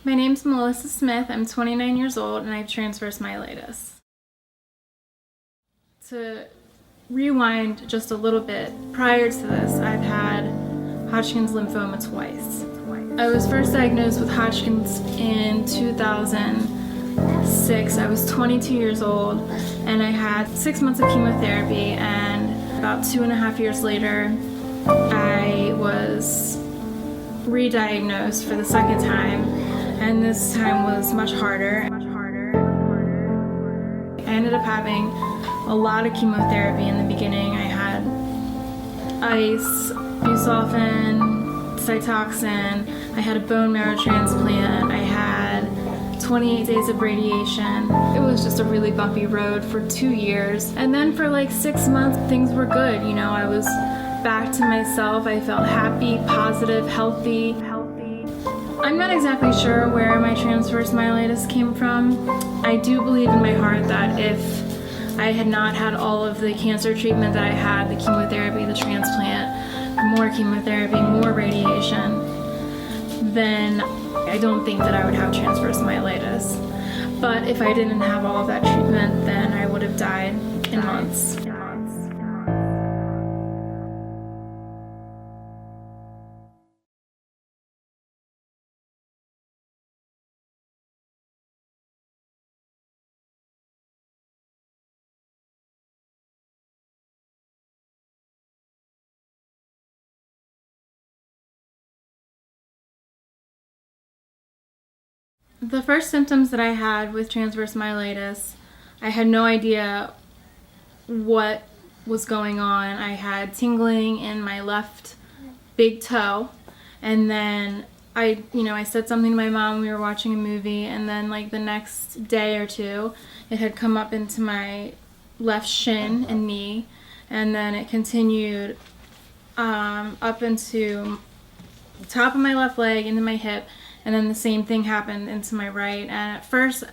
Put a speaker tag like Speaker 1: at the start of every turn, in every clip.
Speaker 1: My name's Melissa Smith. I'm 29 years old and I have transverse myelitis. To rewind just a little bit, prior to this, I've had Hodgkin's lymphoma twice. I was first diagnosed with Hodgkin's in 2006. I was 22 years old and I had 6 months of chemotherapy, and about 2.5 years later, I was re-diagnosed for the second time, and this time was much harder. I ended up having a lot of chemotherapy in the beginning. I had ice, busulfan, Cytoxan, I had a bone marrow transplant, I had 28 days of radiation. It was just a really bumpy road for 2 years. And then for like 6 months, things were good. You know, I was back to myself. I felt happy, positive, healthy. I'm not exactly sure where my transverse myelitis came from. I do believe in my heart that if I had not had all of the cancer treatment that I had, the chemotherapy, the transplant, more chemotherapy, more radiation, then I don't think that I would have transverse myelitis. But if I didn't have all of that treatment, then I would have died in months. The first symptoms that I had with transverse myelitis, I had no idea what was going on. I had tingling in my left big toe, and then I said something to my mom. We were watching a movie, and then like the next day or two, it had come up into my left shin and knee, and then it continued up into the top of my left leg, into my hip, and then the same thing happened into my right. And at first,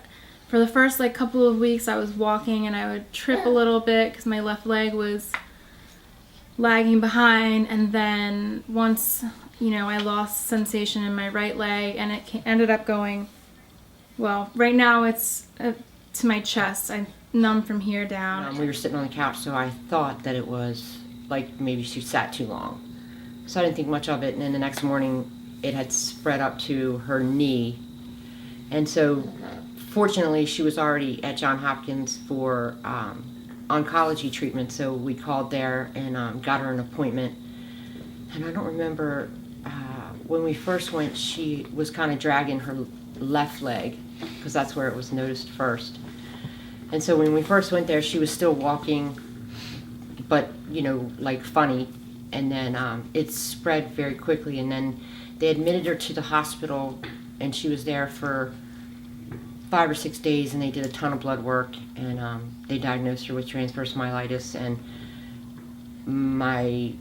Speaker 1: for the first like couple of weeks, I was walking and I would trip a little bit because my left leg was lagging behind, and then once I lost sensation in my right leg, and it ended up going, well, right now it's to my chest. I'm numb from here down.
Speaker 2: We were sitting on the couch, so I thought that it was like maybe she sat too long. So I didn't think much of it, and then the next morning it had spread up to her knee. And so fortunately she was already at Johns Hopkins for oncology treatment, so we called there and got her an appointment. And I don't remember, when we first went, she was kind of dragging her left leg because that's where it was noticed first. And so when we first went there, she was still walking, but like funny. And then it spread very quickly, and then they admitted her to the hospital, and she was there for 5 or 6 days, and they did a ton of blood work, and they diagnosed her with transverse myelitis. And my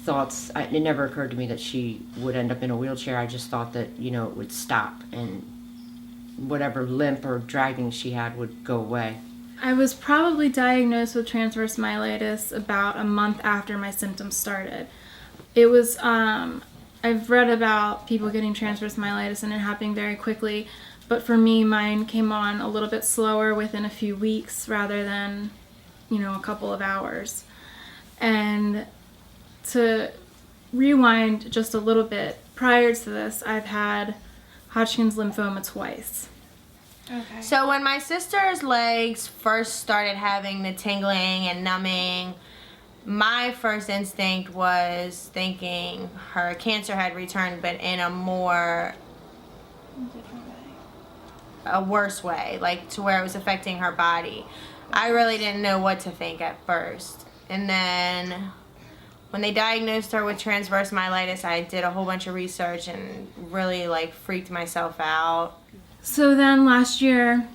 Speaker 2: thoughts, it never occurred to me that she would end up in a wheelchair. I just thought that it would stop, and whatever limp or dragging she had would go away.
Speaker 1: I was probably diagnosed with transverse myelitis about a month after my symptoms started. It was, I've read about people getting transverse myelitis and it happening very quickly, but for me, mine came on a little bit slower within a few weeks rather than, a couple of hours. And to rewind just a little bit, prior to this, I've had Hodgkin's lymphoma twice.
Speaker 3: Okay. So when my sister's legs first started having the tingling and numbing, my first instinct was thinking her cancer had returned, but in a worse way, like to where it was affecting her body. I really didn't know what to think at first. And then when they diagnosed her with transverse myelitis, I did a whole bunch of research and really freaked myself out.
Speaker 1: So then last year,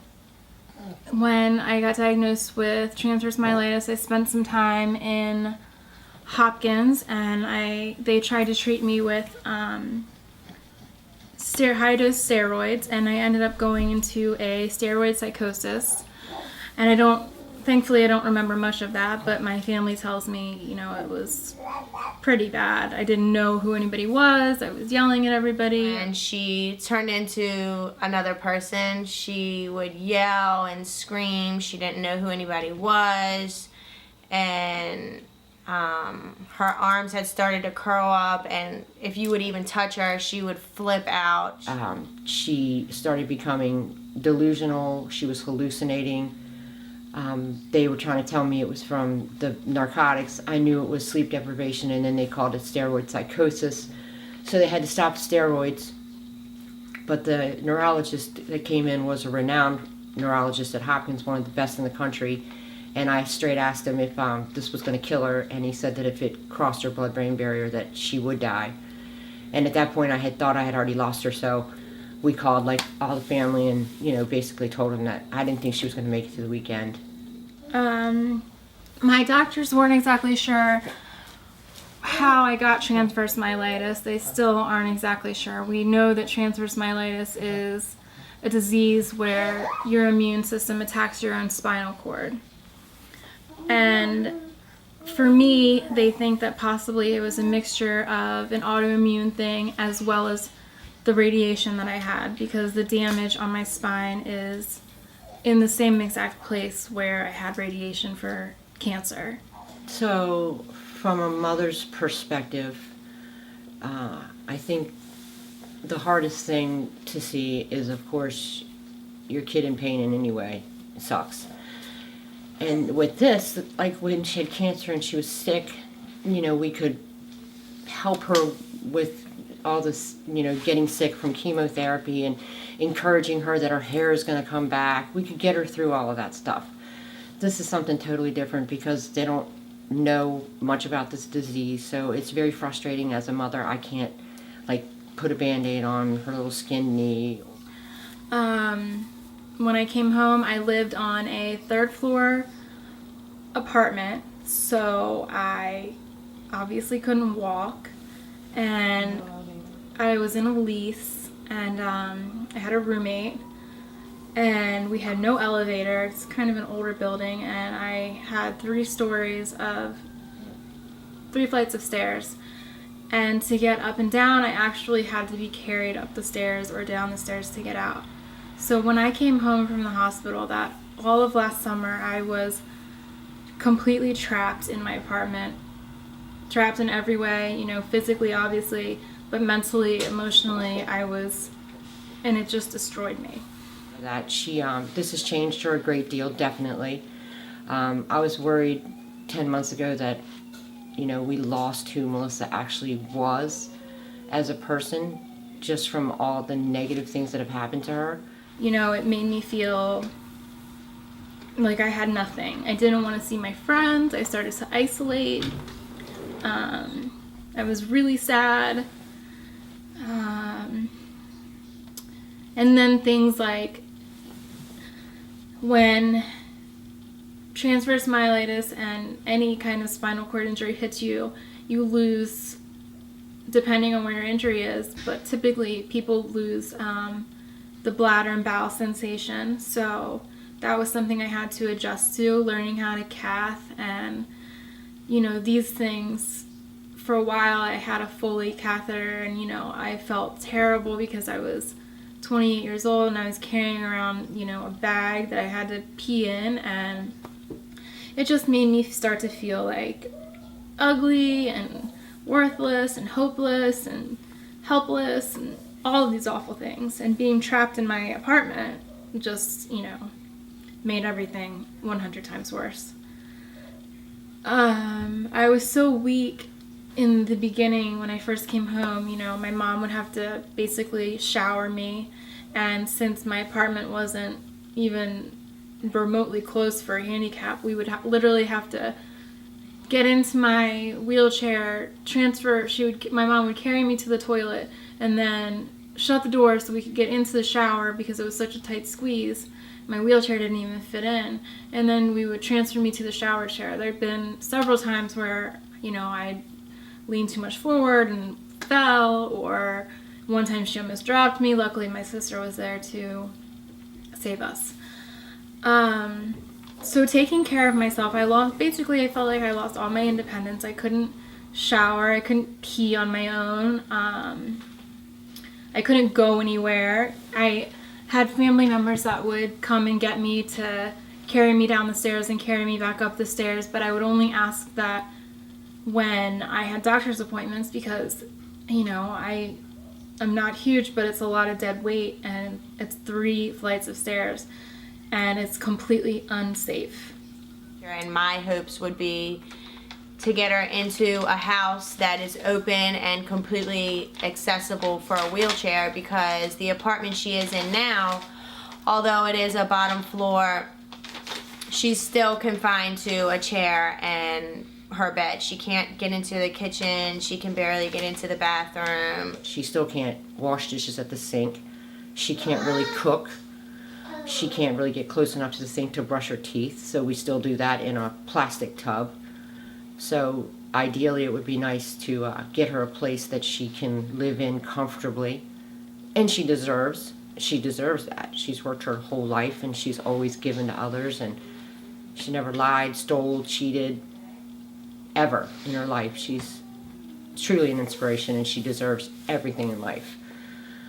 Speaker 1: when I got diagnosed with transverse myelitis, I spent some time in Hopkins, and they tried to treat me with high-dose steroids, and I ended up going into a steroid psychosis. And I don't thankfully I don't remember much of that, but my family tells me, it was pretty bad. I didn't know who anybody was. I was yelling at everybody.
Speaker 3: And she turned into another person. She would yell and scream. She didn't know who anybody was. And her arms had started to curl up. And if you would even touch her, she would flip out.
Speaker 2: She started becoming delusional. She was hallucinating. They were trying to tell me it was from the narcotics. I knew it was sleep deprivation, and then they called it steroid psychosis. So they had to stop steroids. But the neurologist that came in was a renowned neurologist at Hopkins, one of the best in the country. And I straight asked him if this was going to kill her, and he said that if it crossed her blood-brain barrier that she would die. And at that point I had thought I had already lost her, so we called like all the family and, basically told them that I didn't think she was going to make it to the weekend.
Speaker 1: My doctors weren't exactly sure how I got transverse myelitis. They still aren't exactly sure. We know that transverse myelitis is a disease where your immune system attacks your own spinal cord. And for me, they think that possibly it was a mixture of an autoimmune thing as well as the radiation that I had, because the damage on my spine is in the same exact place where I had radiation for cancer.
Speaker 2: So, from a mother's perspective, I think the hardest thing to see is, of course, your kid in pain in any way. It sucks. And with this, like when she had cancer and she was sick, we could help her with all this, getting sick from chemotherapy and encouraging her that her hair is going to come back. We could get her through all of that stuff. This is something totally different because they don't know much about this disease, so it's very frustrating as a mother. I can't, put a Band-Aid on her little skinned knee.
Speaker 1: When I came home, I lived on a third-floor apartment, so I obviously couldn't walk, and I was in a lease, and I had a roommate, and we had no elevator. It's kind of an older building, and I had 3 flights of stairs, and to get up and down, I actually had to be carried up the stairs or down the stairs to get out. So when I came home from the hospital, that all of last summer, I was completely trapped in my apartment, trapped in every way, physically, obviously, but mentally, emotionally, and it just destroyed me.
Speaker 2: That this has changed her a great deal, definitely. I was worried 10 months ago that, we lost who Melissa actually was as a person, just from all the negative things that have happened to her.
Speaker 1: It made me feel like I had nothing. I didn't want to see my friends. I started to isolate. I was really sad. And then things like when transverse myelitis and any kind of spinal cord injury hits you, you lose, depending on where your injury is, but typically people lose the bladder and bowel sensation. So that was something I had to adjust to, learning how to cath and, these things. For a while I had a Foley catheter, and, I felt terrible because I was 28 years old and I was carrying around, a bag that I had to pee in, and it just made me start to feel like ugly and worthless and hopeless and helpless and all of these awful things. And being trapped in my apartment just, made everything 100 times worse. I was so weak in the beginning when I first came home. My mom would have to basically shower me, and since my apartment wasn't even remotely close for a handicap, we would literally have to get into my wheelchair, my mom would carry me to the toilet and then shut the door so we could get into the shower because it was such a tight squeeze. My wheelchair didn't even fit in, and then we would transfer me to the shower chair. There'd been several times where, I leaned too much forward and fell, or one time she almost dropped me. Luckily my sister was there to save us. So taking care of myself, I felt like I lost all my independence. I couldn't shower, I couldn't pee on my own. I couldn't go anywhere. I had family members that would come and get me to carry me down the stairs and carry me back up the stairs, but I would only ask that when I had doctor's appointments because, I'm not huge, but it's a lot of dead weight, and it's 3 flights of stairs, and it's completely unsafe.
Speaker 3: And my hopes would be to get her into a house that is open and completely accessible for a wheelchair, because the apartment she is in now, although it is a bottom floor, she's still confined to a chair and her bed. She can't get into the kitchen. She can barely get into the bathroom.
Speaker 2: She still can't wash dishes at the sink. She can't really cook. She can't really get close enough to the sink to brush her teeth, so we still do that in a plastic tub. So ideally it would be nice to get her a place that she can live in comfortably, and she deserves that. She's worked her whole life, and she's always given to others, and she never lied, stole, cheated, ever in her life. She's truly an inspiration, and she deserves everything in life.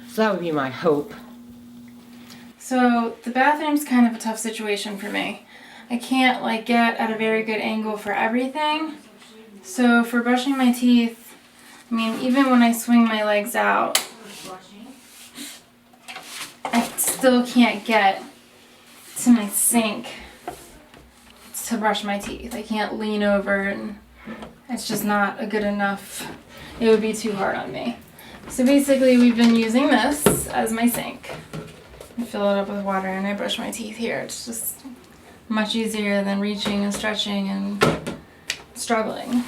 Speaker 2: So that would be my hope.
Speaker 1: So the bathroom's kind of a tough situation for me. I can't get at a very good angle for everything. So for brushing my teeth, even when I swing my legs out, I still can't get to my sink to brush my teeth. I can't lean over, and it's just not a good enough, it would be too hard on me. So basically we've been using this as my sink. I fill it up with water and I brush my teeth here. It's just much easier than reaching and stretching and struggling.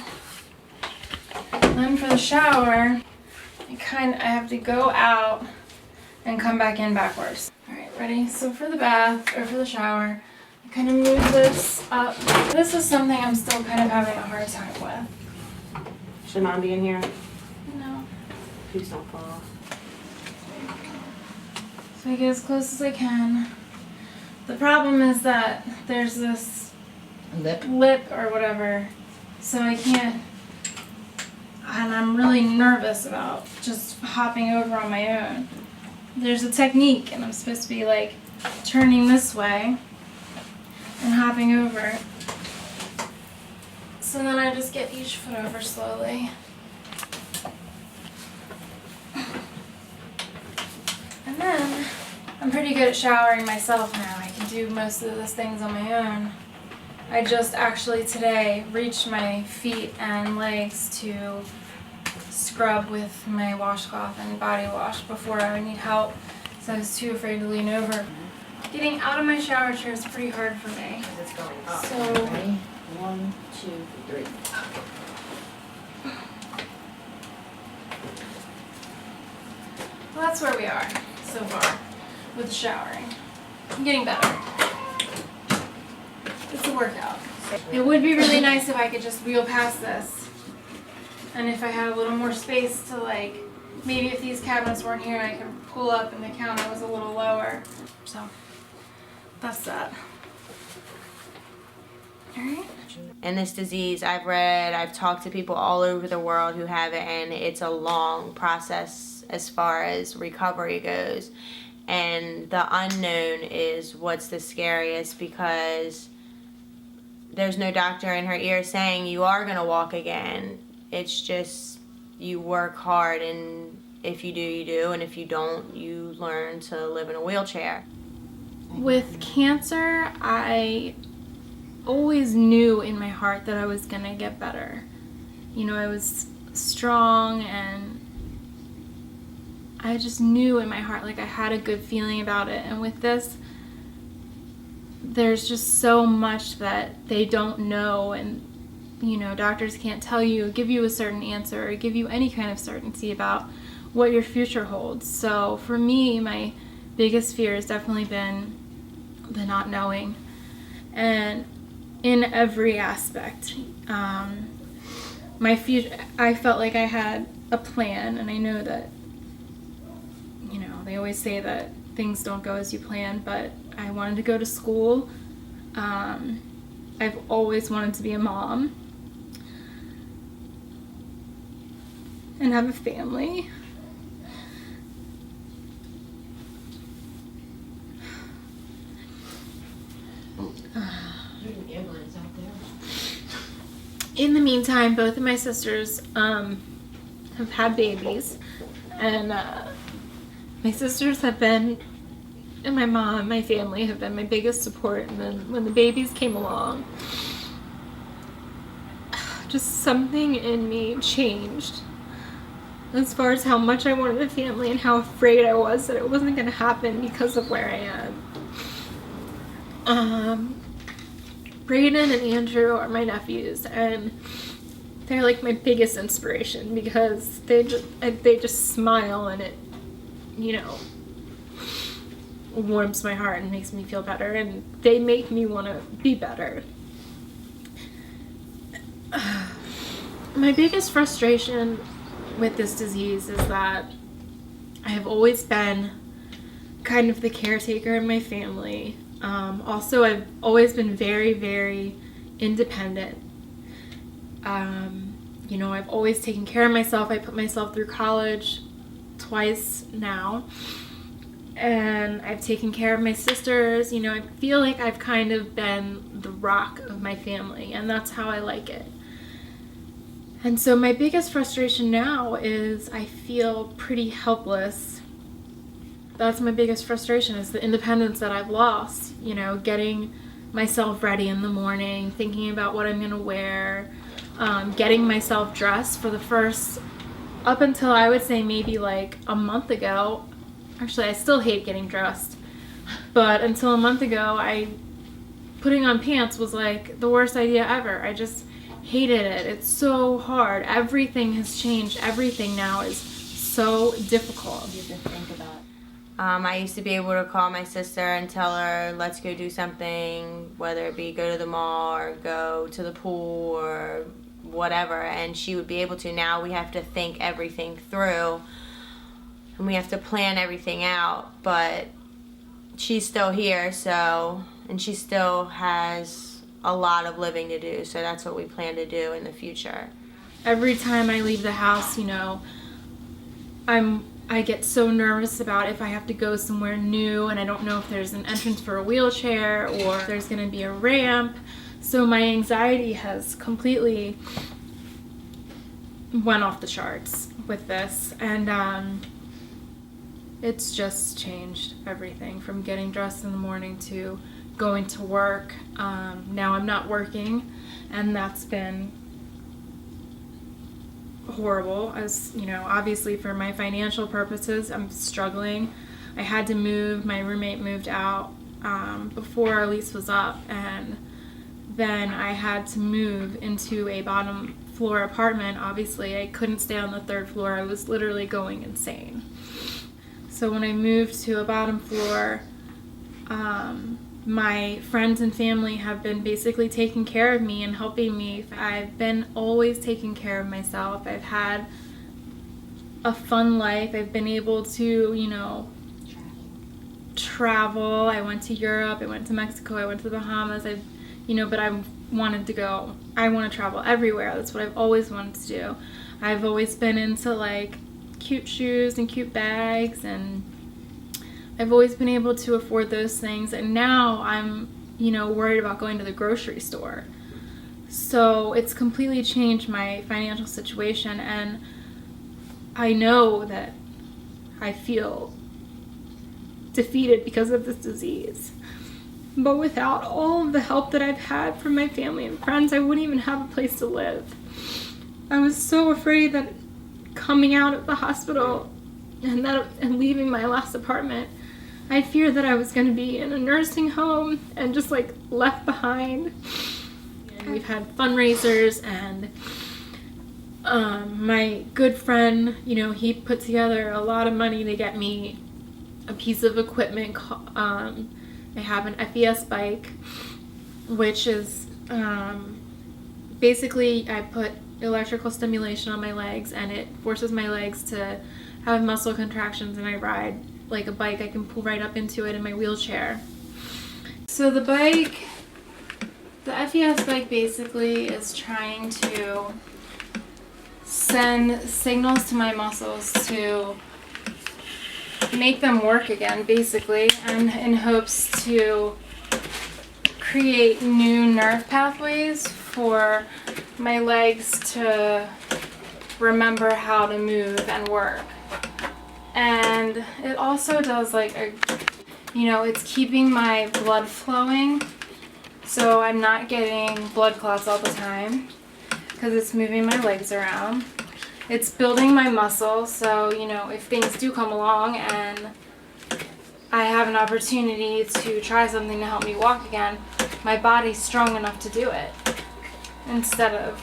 Speaker 1: Then for the shower, I have to go out and come back in backwards. Alright, ready? So for the shower, I kind of move this up. This is something I'm still kind of having a hard time with.
Speaker 3: Should Mom be in here?
Speaker 1: No.
Speaker 3: Please don't fall off.
Speaker 1: So I get as close as I can. The problem is that there's this lip or whatever, so I can't, and I'm really nervous about just hopping over on my own. There's a technique, and I'm supposed to be turning this way and hopping over. So then I just get each foot over slowly. And then I'm pretty good at showering myself now. I can do most of those things on my own. I just actually today reached my feet and legs to scrub with my washcloth and body wash before I would need help, so I was too afraid to lean over. Getting out of my shower chair is pretty hard for me.
Speaker 2: It's going up.
Speaker 1: So,
Speaker 2: ready? 1, 2, 3.
Speaker 1: well, that's where we are so far with the showering. I'm getting better. It's a workout. It would be really nice if I could just wheel past this. And if I had a little more space to maybe if these cabinets weren't here, I could pull up and the counter was a little lower. So, that's that. Alright.
Speaker 3: And this disease, I've talked to people all over the world who have it, and it's a long process as far as recovery goes. And the unknown is what's the scariest, because there's no doctor in her ear saying you are going to walk again. It's just you work hard, and if you do, you do, and if you don't, you learn to live in a wheelchair.
Speaker 1: With cancer, I always knew in my heart that I was going to get better. I was strong, and I just knew in my heart, I had a good feeling about it. And with this, there's just so much that they don't know, and doctors can't give you a certain answer or give you any kind of certainty about what your future holds. So for me, my biggest fear has definitely been the not knowing, and in every aspect. My future, I felt like I had a plan, and I know that they always say that things don't go as you plan, but I wanted to go to school. I've always wanted to be a mom and have a family. In the meantime, both of my sisters have had babies, and my sisters have been, and my mom, my family have been my biggest support. And then when the babies came along, just something in me changed as far as how much I wanted a family and how afraid I was that it wasn't going to happen because of where I am. Brayden and Andrew are my nephews, and they're like my biggest inspiration because they just smile, and it, you know, warms my heart and makes me feel better, and they make me want to be better. My biggest frustration with this disease is that I have always been kind of the caretaker in my family. Also, I've always been very, very independent. You know, I've always taken care of myself. I put myself through college twice now, and I've taken care of my sisters. You know, I feel like I've kind of been the rock of my family, and that's how I like it. And so my biggest frustration now is I feel pretty helpless. That's my biggest frustration, is the independence that I've lost. You know, getting myself ready in the morning, thinking about what I'm going to wear, getting myself dressed for the first, up until I would say maybe like a month ago. Actually, I still hate getting dressed. But until a month ago, putting on pants was like the worst idea ever. I just hated it. It's so hard. Everything has changed. Everything now is so difficult.
Speaker 3: I used to be able to call my sister and tell her, let's go do something, whether it be go to the mall or go to the pool or whatever, and she would be able to. Now we have to think everything through, and we have to plan everything out, but she's still here, so, and she still has a lot of living to do, so that's what we plan to do in the future.
Speaker 1: Every time I leave the house, you know, I get so nervous about if I have to go somewhere new and I don't know if there's an entrance for a wheelchair or if there's going to be a ramp. So my anxiety has completely went off the charts with this, and it's just changed everything from getting dressed in the morning to going to work. Now I'm not working, and that's been horrible. As you know, obviously for my financial purposes, I'm struggling. I had to move. My roommate moved out before our lease was up, and then I had to move into a bottom floor apartment. Obviously, I couldn't stay on the third floor. I was literally going insane. So when I moved to a bottom floor, my friends and family have been basically taking care of me and helping me. I've been always taking care of myself. I've had a fun life. I've been able to, you know, travel. I went to Europe. I went to Mexico. I went to the Bahamas. But I wanted to go. I want to travel everywhere. That's what I've always wanted to do. I've always been into like cute shoes and cute bags, and I've always been able to afford those things, and now I'm, worried about going to the grocery store. So it's completely changed my financial situation, and I know that I feel defeated because of this disease. But without all of the help that I've had from my family and friends, I wouldn't even have a place to live. I was so afraid that coming out of the hospital and leaving my last apartment, I feared that I was going to be in a nursing home and just like left behind. And we've had fundraisers, and my good friend, he put together a lot of money to get me a piece of equipment. I have an FES bike, which is basically I put electrical stimulation on my legs, and it forces my legs to have muscle contractions, and I ride like a bike. I can pull right up into it in my wheelchair. So the bike The FES bike basically is trying to send signals to my muscles to make them work again, basically, and in hopes to create new nerve pathways for my legs to remember how to move and work. And it also does it's keeping my blood flowing, so I'm not getting blood clots all the time because it's moving my legs around. It's building my muscles, so if things do come along and I have an opportunity to try something to help me walk again, my body's strong enough to do it instead of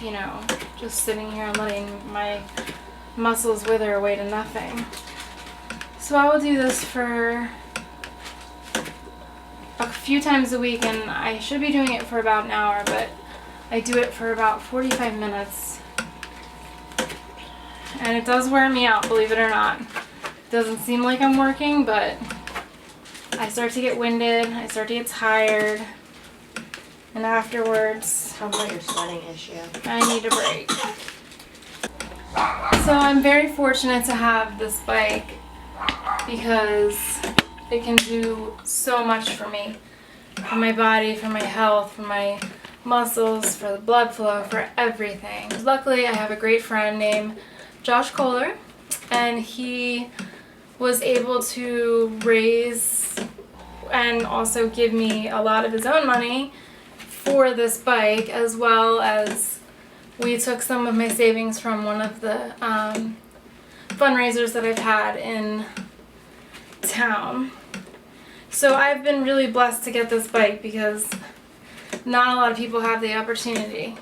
Speaker 1: just sitting here and letting my muscles wither away to nothing. So I will do this for a few times a week, and I should be doing it for about an hour, but I do it for about 45 minutes. And it does wear me out, believe it or not. It doesn't seem like I'm working, but I start to get winded, I start to get tired, and afterwards,
Speaker 3: Sounds like your sweating issue.
Speaker 1: I need a break. So I'm very fortunate to have this bike because it can do so much for me. For my body, for my health, for my muscles, for the blood flow, for everything. Luckily, I have a great friend named Josh Kohler, and he was able to raise and also give me a lot of his own money for this bike, as well as we took some of my savings from one of the fundraisers that I've had in town. So I've been really blessed to get this bike because not a lot of people have the opportunity.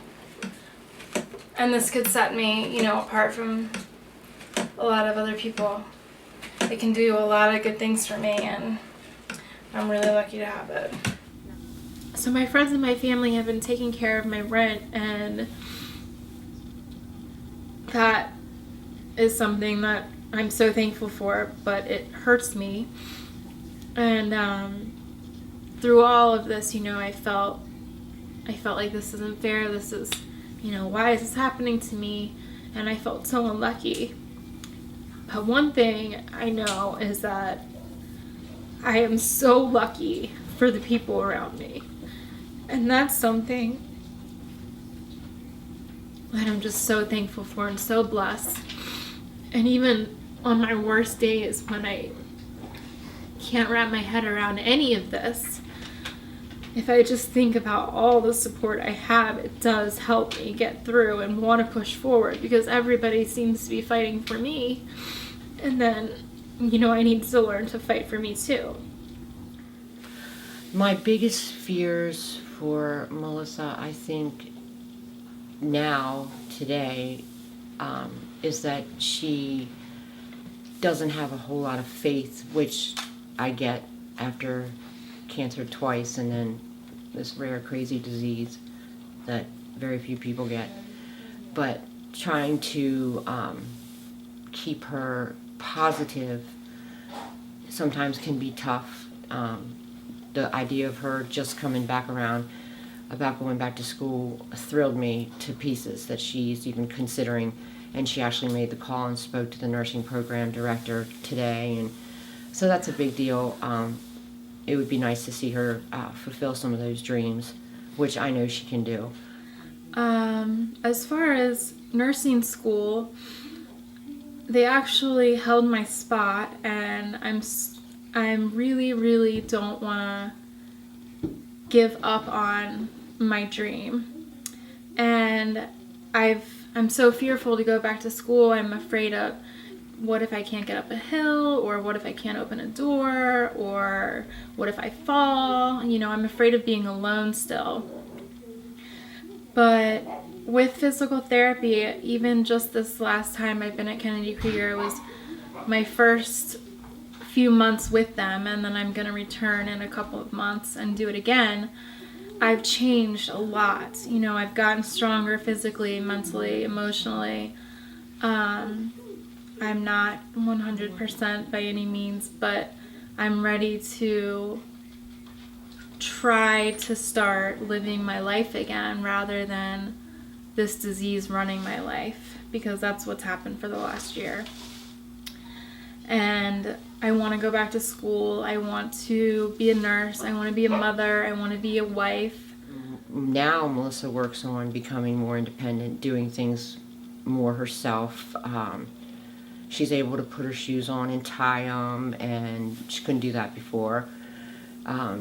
Speaker 1: And this could set me, apart from a lot of other people. It can do a lot of good things for me, and I'm really lucky to have it. So my friends and my family have been taking care of my rent, and that is something that I'm so thankful for, but it hurts me. And through all of this, I felt like this isn't fair. This is, why is this happening to me? And I felt so unlucky. But one thing I know is that I am so lucky for the people around me. And that's something that I'm just so thankful for and so blessed. And even on my worst days when I can't wrap my head around any of this, if I just think about all the support I have, it does help me get through and want to push forward, because everybody seems to be fighting for me. And then, I need to learn to fight for me too.
Speaker 2: My biggest fears for Melissa, I think, now, today, is that she doesn't have a whole lot of faith, which I get after cancer twice and then this rare, crazy disease that very few people get. But trying to keep her positive sometimes can be tough. The idea of her just coming back around about going back to school thrilled me to pieces, that she's even considering, and she actually made the call and spoke to the nursing program director today, and so that's a big deal. It would be nice to see her fulfill some of those dreams, which I know she can do.
Speaker 1: As far as nursing school, they actually held my spot, and I'm really don't want to give up on my dream. And I'm so fearful to go back to school. I'm afraid of, what if I can't get up a hill, or what if I can't open a door, or what if I fall? I'm afraid of being alone still. But with physical therapy, even just this last time I've been at Kennedy Krieger, it was my first few months with them, and then I'm going to return in a couple of months and do it again. I've changed a lot. I've gotten stronger physically, mentally, emotionally. I'm not 100% by any means, but I'm ready to try to start living my life again rather than this disease running my life, because that's what's happened for the last year. And I want to go back to school. I want to be a nurse. I want to be a mother. I want to be a wife.
Speaker 2: Now Melissa works on becoming more independent, doing things more herself. She's able to put her shoes on and tie them, and she couldn't do that before.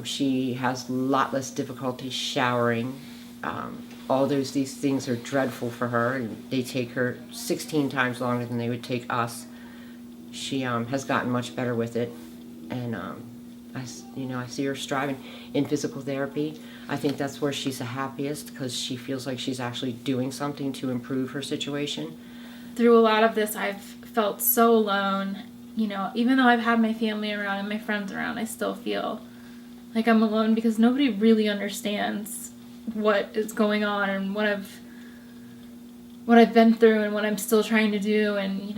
Speaker 2: She has a lot less difficulty showering. These things are dreadful for her, and they take her 16 times longer than they would take us. She has gotten much better with it, and I see her striving in physical therapy. I think that's where she's the happiest, because she feels like she's actually doing something to improve her situation.
Speaker 1: Through a lot of this, I've felt so alone. Even though I've had my family around and my friends around, I still feel like I'm alone because nobody really understands what is going on and what I've been through and what I'm still trying to do, and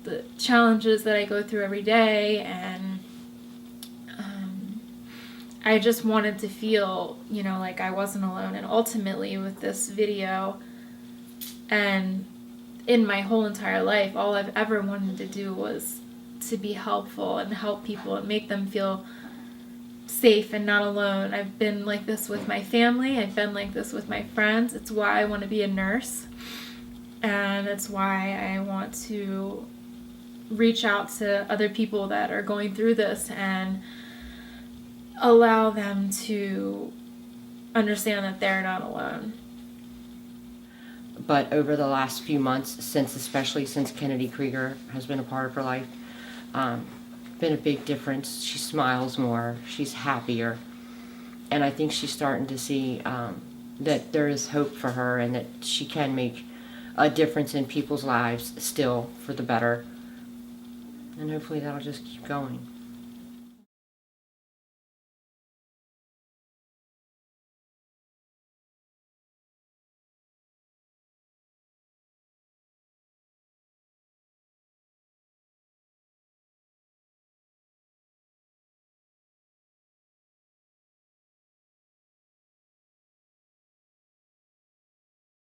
Speaker 1: the challenges that I go through every day. And I just wanted to feel like I wasn't alone. And ultimately, with this video and in my whole entire life, all I've ever wanted to do was to be helpful and help people and make them feel safe and not alone. I've been like this with my family. I've been like this with my friends. It's why I want to be a nurse. And it's why I want to reach out to other people that are going through this and allow them to understand that they're not alone.
Speaker 2: But over the last few months, especially since Kennedy Krieger has been a part of her life, been a big difference. She smiles more. She's happier. And I think she's starting to see that there is hope for her and that she can make a difference in people's lives still for the better. And hopefully that'll just keep going.